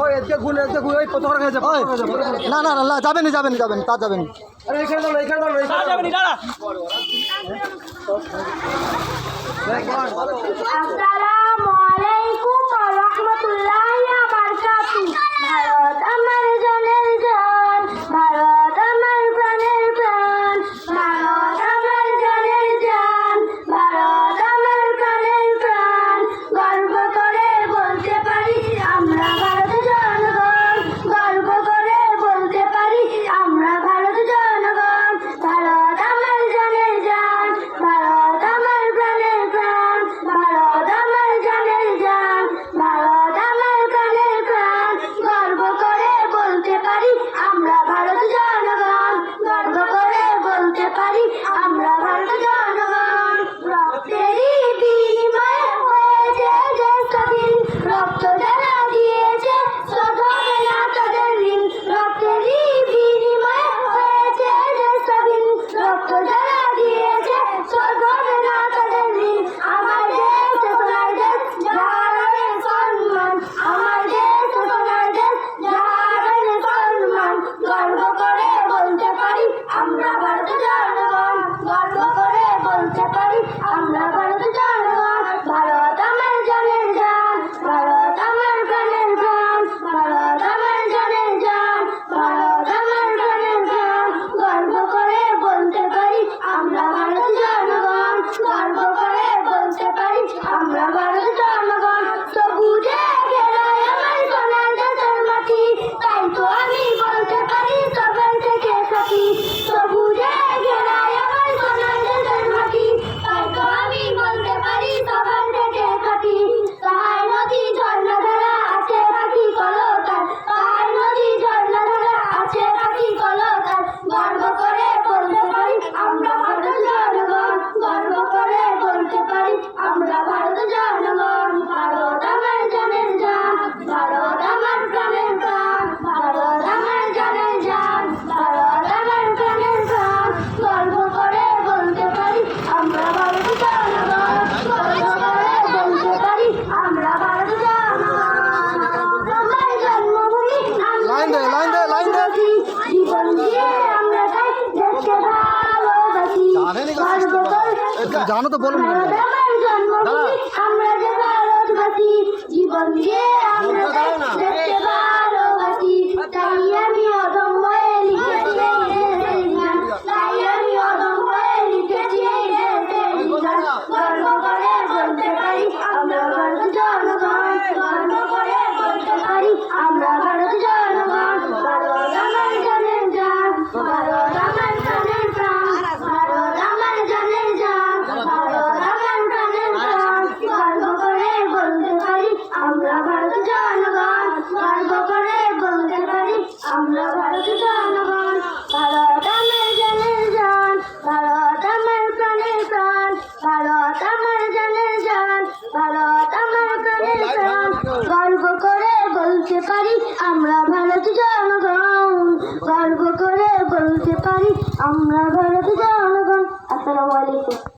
ওই এতে গুণ ওই পতাকা গেছে না না না যাবেন যাবেন তা যাবেন আরে এখানে দাও এখানে দাও এখানে যাবেন দাঁড়া আসসালামু আলাইকুম ওয়া রাহমাতুল্লাহি ওয়া বারাকাতুহু। ভারত আমার জানের জান, ভারত আমার প্রাণের প্রাণ, ভারত আমার জানের জান, ভারত আমার প্রাণের প্রাণ। গর্ব করে বলতে পারি আমরা ভারত জনগণ, গর্ব করে বলতে পারি আমরা ভারত জনগণ। ভারত আমার জানের জান, ভারত আমার প্রাণের প্রাণ, ভারত আমার জানের জান, ভারত আমার প্রাণের প্রাণ। গর্ব করে বলতে পারি আমরা ভারত জনগণ, গর্ব করে বলতে পারি আমরা ভারত জনগণ। রক্তেরই বিনিময়ে হয়েছে যে স্বাধীন, রক্ত যারা দিয়েছে শোধ হবে না তাদের ঋণ। রক্তেরই বিনিময়ে হয়েছে যে স্বাধীন, রক্ত যারা দিয়েছে শোধ হবে না তাদের ঋণ। আমার দেশ সোনার দেশ যার অনেক সম্মান, আমার দেশ সোনার দেশ যার অনেক সম্মান। গর্ব করে বলতে পারি আমরা ভারত জনগণ, গর্ব করে বলতে পারি আমরা ভারত জনগণ। ভারত আমার জানের জান, ভারত আমার প্রাণের প্রাণ, ভারত আমার জানের জান, ভারত আমার প্রাণের প্রাণ। গর্ব করে বলতে পারি আমরা ভারত জনগণ, গর্ব করে বলতে পারি আমরা ভারত জনগণ। সবুজে ঘেরায় আমার সোনার দেশের মাটি, তাই তো আমি বলতে পারি সবার থেকে সাথী। সবুজে ঘেরায় আমার সোনার দেশের মাটি, তাই তো আমি বলতে পারি সবার থেকে সাথী। পাহাড় নদী ঝর্ণা ধারা আছে পাখি কলতান, পাহাড় নদী ঝর্ণা ধারা আছে পাখি কলতান। গর্ব করে বলতে পারি আমরা ভারত জনগণ, গর্ব করে বলতে পারি আমরা ভারত জনগণ। ভারত আমার জানের জান, ভারত আমার প্রাণের প্রাণ, ভারত আমার জানের জান, ভারত আমার প্রাণের প্রাণ। গর্ব করে বলতে পারি আমরা ভারত জনগণ, গর্ব করে বলতে পারি আমরা ভারত জনগণ। আমার জন্মভূমি লাইন দে জীবন দিয়ে আমরা তাই দেশকে ভালোবাসি। গর্ব করে জানো তো বলুন ভারত আমার জন্মভূমি আমরা যে ভারতবাসী, জীবন দিয়ে আমরা তাই দেশকে ভালোবাসি। তাই আমি অদম্য হয়ে লিখেছি এই গান, তাই আমি অদম্য হয়ে লিখেছি এই গান। গর্ব করে বলতে পারি আমরা ভারত জনগণ, গর্ব করে বলতে পারি আমরা ভারত জনগণ। ভারত আমার জানের জান, ভারত আমার প্রাণের প্রাণ, ভারত আমার জানের জান, ভারত আমার প্রাণের প্রাণ। গর্ব করে বলতে পারি আমরা ভারত জনগণ, গর্ব করে বলতে পারি আমরা ভারত জনগণ। ভারত আমার জানের জান, ভারত আমার প্রাণের প্রাণ, ভারত আমার জানের জান, ভারত আমার প্রাণের প্রাণ। গর্ব করে বলতে পারি আমরা ভারত জনগণ, গর্ব করে বলতে পারি আমরা ভারত জনগণ। আসসালামু আলাইকুম।